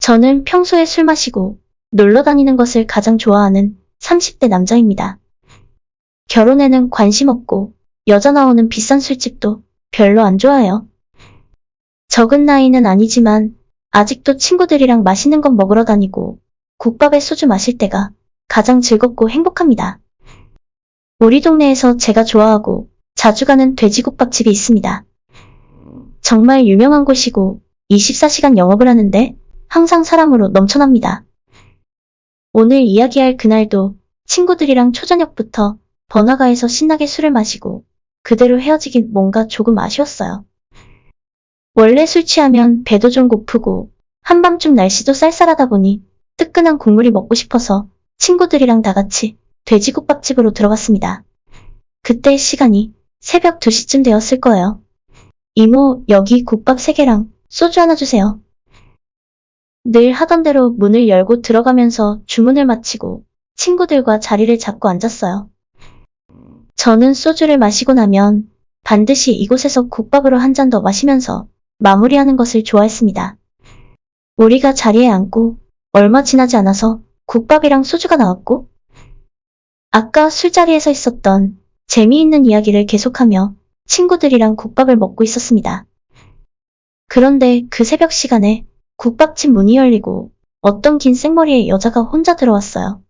저는 평소에 술 마시고 놀러 다니는 것을 가장 좋아하는 30대 남자입니다. 결혼에는 관심 없고 여자 나오는 비싼 술집도 별로 안 좋아해요. 적은 나이는 아니지만 아직도 친구들이랑 맛있는 것 먹으러 다니고 국밥에 소주 마실 때가 가장 즐겁고 행복합니다. 우리 동네에서 제가 좋아하고 자주 가는 돼지국밥집이 있습니다. 정말 유명한 곳이고 24시간 영업을 하는데 항상 사람으로 넘쳐납니다. 오늘 이야기할 그날도 친구들이랑 초저녁부터 번화가에서 신나게 술을 마시고 그대로 헤어지긴 뭔가 조금 아쉬웠어요. 원래 술 취하면 배도 좀 고프고 한밤중 날씨도 쌀쌀하다 보니 뜨끈한 국물이 먹고 싶어서 친구들이랑 다 같이 돼지국밥집으로 들어갔습니다. 그때 시간이 새벽 2시쯤 되었을 거예요. 이모, 여기 국밥 3개랑 소주 하나 주세요. 늘 하던 대로 문을 열고 들어가면서 주문을 마치고 친구들과 자리를 잡고 앉았어요. 저는 소주를 마시고 나면 반드시 이곳에서 국밥으로 한 잔 더 마시면서 마무리하는 것을 좋아했습니다. 우리가 자리에 앉고 얼마 지나지 않아서 국밥이랑 소주가 나왔고 아까 술자리에서 있었던 재미있는 이야기를 계속하며 친구들이랑 국밥을 먹고 있었습니다. 그런데 그 새벽 시간에 국밥집 문이 열리고 어떤 긴 생머리의 여자가 혼자 들어왔어요.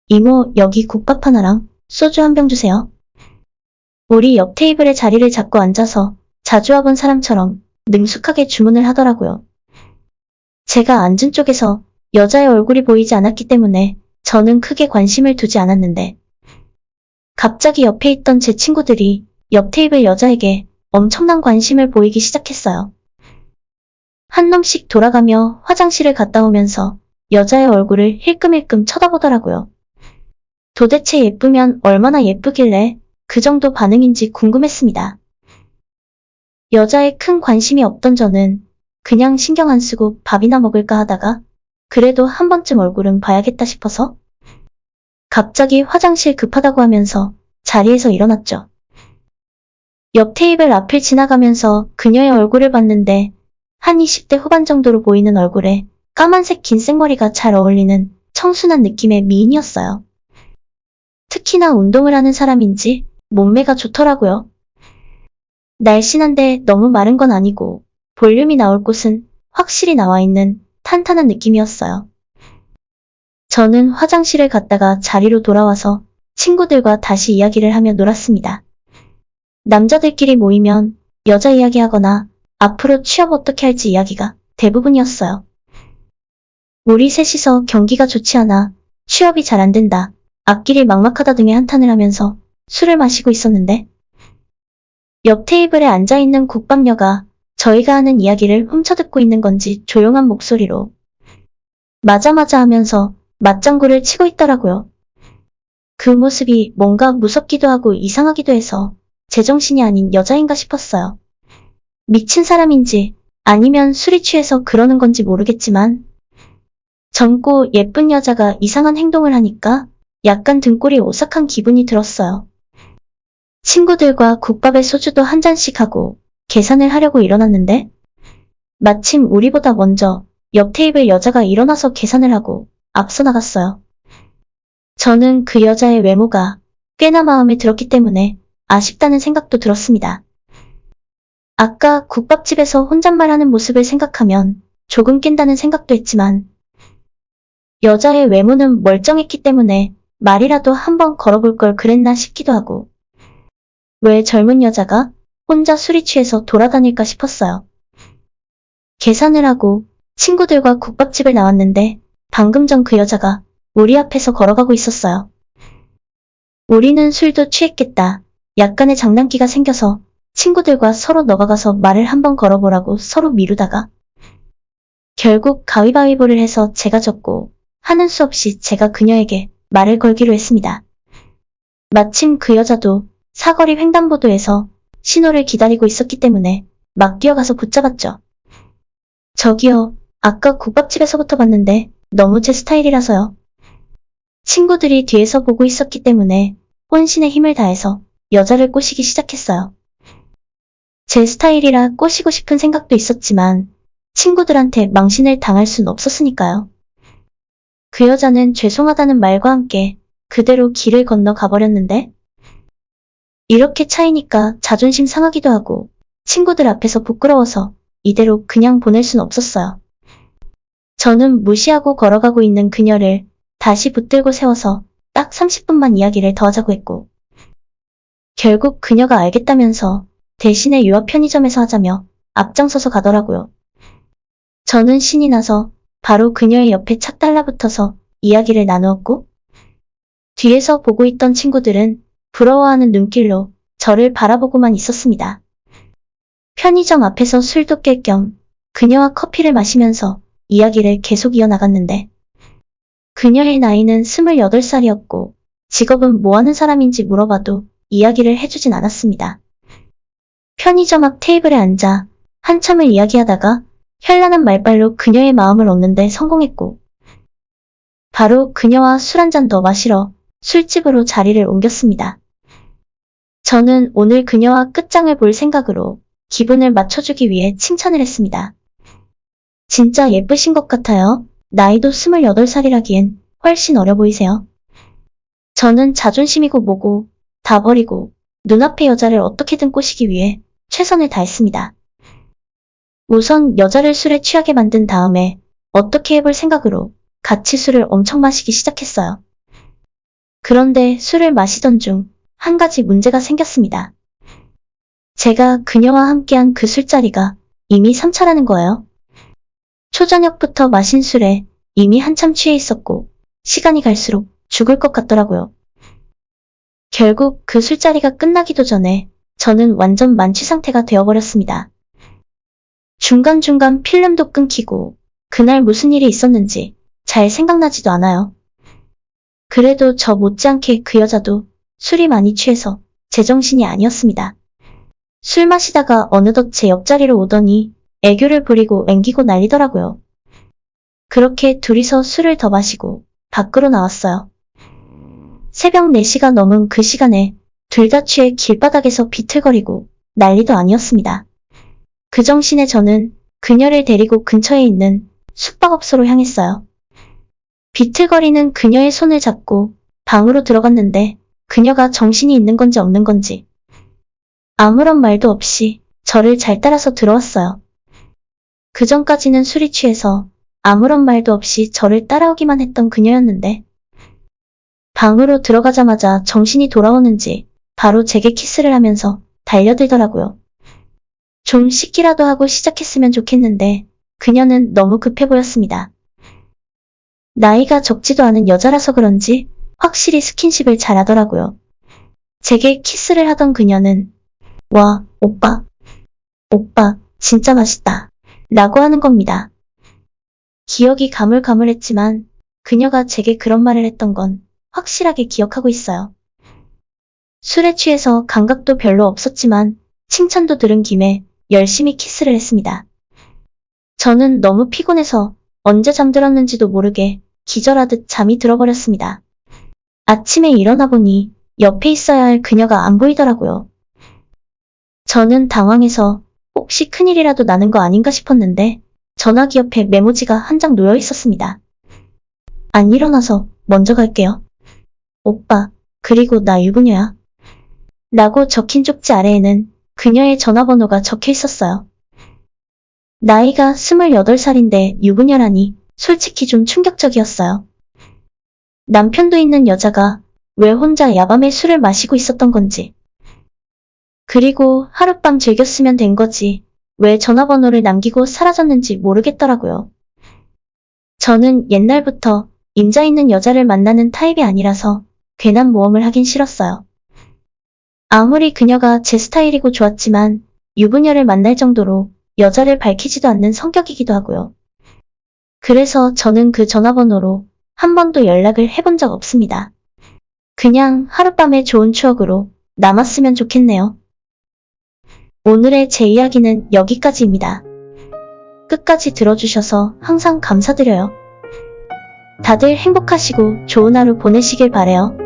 이모, 여기 국밥 하나랑 소주 한 병 주세요. 우리 옆 테이블에 자리를 잡고 앉아서 자주 와본 사람처럼 능숙하게 주문을 하더라고요. 제가 앉은 쪽에서 여자의 얼굴이 보이지 않았기 때문에 저는 크게 관심을 두지 않았는데 갑자기 옆에 있던 제 친구들이 옆 테이블 여자에게 엄청난 관심을 보이기 시작했어요. 한 놈씩 돌아가며 화장실을 갔다 오면서 여자의 얼굴을 힐끔힐끔 쳐다보더라고요. 도대체 예쁘면 얼마나 예쁘길래 그 정도 반응인지 궁금했습니다. 여자에 큰 관심이 없던 저는 그냥 신경 안 쓰고 밥이나 먹을까 하다가 그래도 한 번쯤 얼굴은 봐야겠다 싶어서 갑자기 화장실 급하다고 하면서 자리에서 일어났죠. 옆 테이블 앞을 지나가면서 그녀의 얼굴을 봤는데 한 20대 후반 정도로 보이는 얼굴에 까만색 긴 생머리가 잘 어울리는 청순한 느낌의 미인이었어요. 특히나 운동을 하는 사람인지 몸매가 좋더라고요. 날씬한데 너무 마른 건 아니고 볼륨이 나올 곳은 확실히 나와 있는 탄탄한 느낌이었어요. 저는 화장실을 갔다가 자리로 돌아와서 친구들과 다시 이야기를 하며 놀았습니다. 남자들끼리 모이면 여자 이야기하거나 앞으로 취업 어떻게 할지 이야기가 대부분이었어요. 우리 셋이서 경기가 좋지 않아 취업이 잘 안 된다. 앞길이 막막하다 등의 한탄을 하면서 술을 마시고 있었는데 옆 테이블에 앉아있는 국밥녀가 저희가 하는 이야기를 훔쳐듣고 있는 건지 조용한 목소리로 맞아 하면서 맞장구를 치고 있더라고요. 그 모습이 뭔가 무섭기도 하고 이상하기도 해서 제정신이 아닌 여자인가 싶었어요. 미친 사람인지 아니면 술이 취해서 그러는 건지 모르겠지만 젊고 예쁜 여자가 이상한 행동을 하니까 약간 등골이 오싹한 기분이 들었어요. 친구들과 국밥에 소주도 한 잔씩 하고 계산을 하려고 일어났는데 마침 우리보다 먼저 옆 테이블 여자가 일어나서 계산을 하고 앞서 나갔어요. 저는 그 여자의 외모가 꽤나 마음에 들었기 때문에 아쉽다는 생각도 들었습니다. 아까 국밥집에서 혼잣말하는 모습을 생각하면 조금 깬다는 생각도 했지만 여자의 외모는 멀쩡했기 때문에 말이라도 한번 걸어볼 걸 그랬나 싶기도 하고 왜 젊은 여자가 혼자 술이 취해서 돌아다닐까 싶었어요. 계산을 하고 친구들과 국밥집을 나왔는데 방금 전 그 여자가 우리 앞에서 걸어가고 있었어요. 우리는 술도 취했겠다. 약간의 장난기가 생겨서 친구들과 서로 너가가서 말을 한번 걸어보라고 서로 미루다가 결국 가위바위보를 해서 제가 졌고 하는 수 없이 제가 그녀에게 말을 걸기로 했습니다. 마침 그 여자도 사거리 횡단보도에서 신호를 기다리고 있었기 때문에 막 뛰어가서 붙잡았죠. 저기요, 아까 국밥집에서부터 봤는데 너무 제 스타일이라서요. 친구들이 뒤에서 보고 있었기 때문에 혼신의 힘을 다해서 여자를 꼬시기 시작했어요. 제 스타일이라 꼬시고 싶은 생각도 있었지만 친구들한테 망신을 당할 순 없었으니까요. 그 여자는 죄송하다는 말과 함께 그대로 길을 건너 가버렸는데 이렇게 차이니까 자존심 상하기도 하고 친구들 앞에서 부끄러워서 이대로 그냥 보낼 순 없었어요. 저는 무시하고 걸어가고 있는 그녀를 다시 붙들고 세워서 딱 30분만 이야기를 더 하자고 했고 결국 그녀가 알겠다면서 대신에 유아 편의점에서 하자며 앞장서서 가더라고요. 저는 신이 나서 바로 그녀의 옆에 착 달라붙어서 이야기를 나누었고 뒤에서 보고 있던 친구들은 부러워하는 눈길로 저를 바라보고만 있었습니다. 편의점 앞에서 술도 깰 겸 그녀와 커피를 마시면서 이야기를 계속 이어나갔는데 그녀의 나이는 28살이었고 직업은 뭐 하는 사람인지 물어봐도 이야기를 해주진 않았습니다. 편의점 앞 테이블에 앉아 한참을 이야기하다가 현란한 말발로 그녀의 마음을 얻는데 성공했고 바로 그녀와 술 한 잔 더 마시러 술집으로 자리를 옮겼습니다. 저는 오늘 그녀와 끝장을 볼 생각으로 기분을 맞춰주기 위해 칭찬을 했습니다. 진짜 예쁘신 것 같아요. 나이도 28살이라기엔 훨씬 어려 보이세요. 저는 자존심이고 뭐고 다 버리고 눈앞의 여자를 어떻게든 꼬시기 위해 최선을 다했습니다. 우선 여자를 술에 취하게 만든 다음에 어떻게 해볼 생각으로 같이 술을 엄청 마시기 시작했어요. 그런데 술을 마시던 중 한 가지 문제가 생겼습니다. 제가 그녀와 함께한 그 술자리가 이미 3차라는 거예요. 초저녁부터 마신 술에 이미 한참 취해 있었고 시간이 갈수록 죽을 것 같더라고요. 결국 그 술자리가 끝나기도 전에 저는 완전 만취 상태가 되어버렸습니다. 중간중간 필름도 끊기고 그날 무슨 일이 있었는지 잘 생각나지도 않아요. 그래도 저 못지않게 그 여자도 술이 많이 취해서 제정신이 아니었습니다. 술 마시다가 어느덧 제 옆자리로 오더니 애교를 부리고 앵기고 난리더라고요. 그렇게 둘이서 술을 더 마시고 밖으로 나왔어요. 새벽 4시가 넘은 그 시간에 둘 다 취해 길바닥에서 비틀거리고 난리도 아니었습니다. 그 정신에 저는 그녀를 데리고 근처에 있는 숙박업소로 향했어요. 비틀거리는 그녀의 손을 잡고 방으로 들어갔는데 그녀가 정신이 있는 건지 없는 건지 아무런 말도 없이 저를 잘 따라서 들어왔어요. 그 전까지는 술이 취해서 아무런 말도 없이 저를 따라오기만 했던 그녀였는데 방으로 들어가자마자 정신이 돌아오는지 바로 제게 키스를 하면서 달려들더라고요. 좀 씻기라도 하고 시작했으면 좋겠는데 그녀는 너무 급해 보였습니다. 나이가 적지도 않은 여자라서 그런지 확실히 스킨십을 잘하더라고요. 제게 키스를 하던 그녀는 와, 오빠, 진짜 맛있다 라고 하는 겁니다. 기억이 가물가물했지만 그녀가 제게 그런 말을 했던 건 확실하게 기억하고 있어요. 술에 취해서 감각도 별로 없었지만 칭찬도 들은 김에 열심히 키스를 했습니다. 저는 너무 피곤해서 언제 잠들었는지도 모르게 기절하듯 잠이 들어버렸습니다. 아침에 일어나 보니 옆에 있어야 할 그녀가 안 보이더라고요. 저는 당황해서 혹시 큰일이라도 나는 거 아닌가 싶었는데 전화기 옆에 메모지가 한 장 놓여 있었습니다. 안 일어나서 먼저 갈게요. 오빠, 그리고 나 유부녀야. 라고 적힌 쪽지 아래에는 그녀의 전화번호가 적혀 있었어요. 나이가 28살인데 유부녀라니 솔직히 좀 충격적이었어요. 남편도 있는 여자가 왜 혼자 야밤에 술을 마시고 있었던 건지. 그리고 하룻밤 즐겼으면 된 거지 왜 전화번호를 남기고 사라졌는지 모르겠더라고요. 저는 옛날부터 임자 있는 여자를 만나는 타입이 아니라서 괜한 모험을 하긴 싫었어요. 아무리 그녀가 제 스타일이고 좋았지만 유부녀를 만날 정도로 여자를 밝히지도 않는 성격이기도 하고요. 그래서 저는 그 전화번호로 한 번도 연락을 해본 적 없습니다. 그냥 하룻밤의 좋은 추억으로 남았으면 좋겠네요. 오늘의 제 이야기는 여기까지입니다. 끝까지 들어주셔서 항상 감사드려요. 다들 행복하시고 좋은 하루 보내시길 바래요.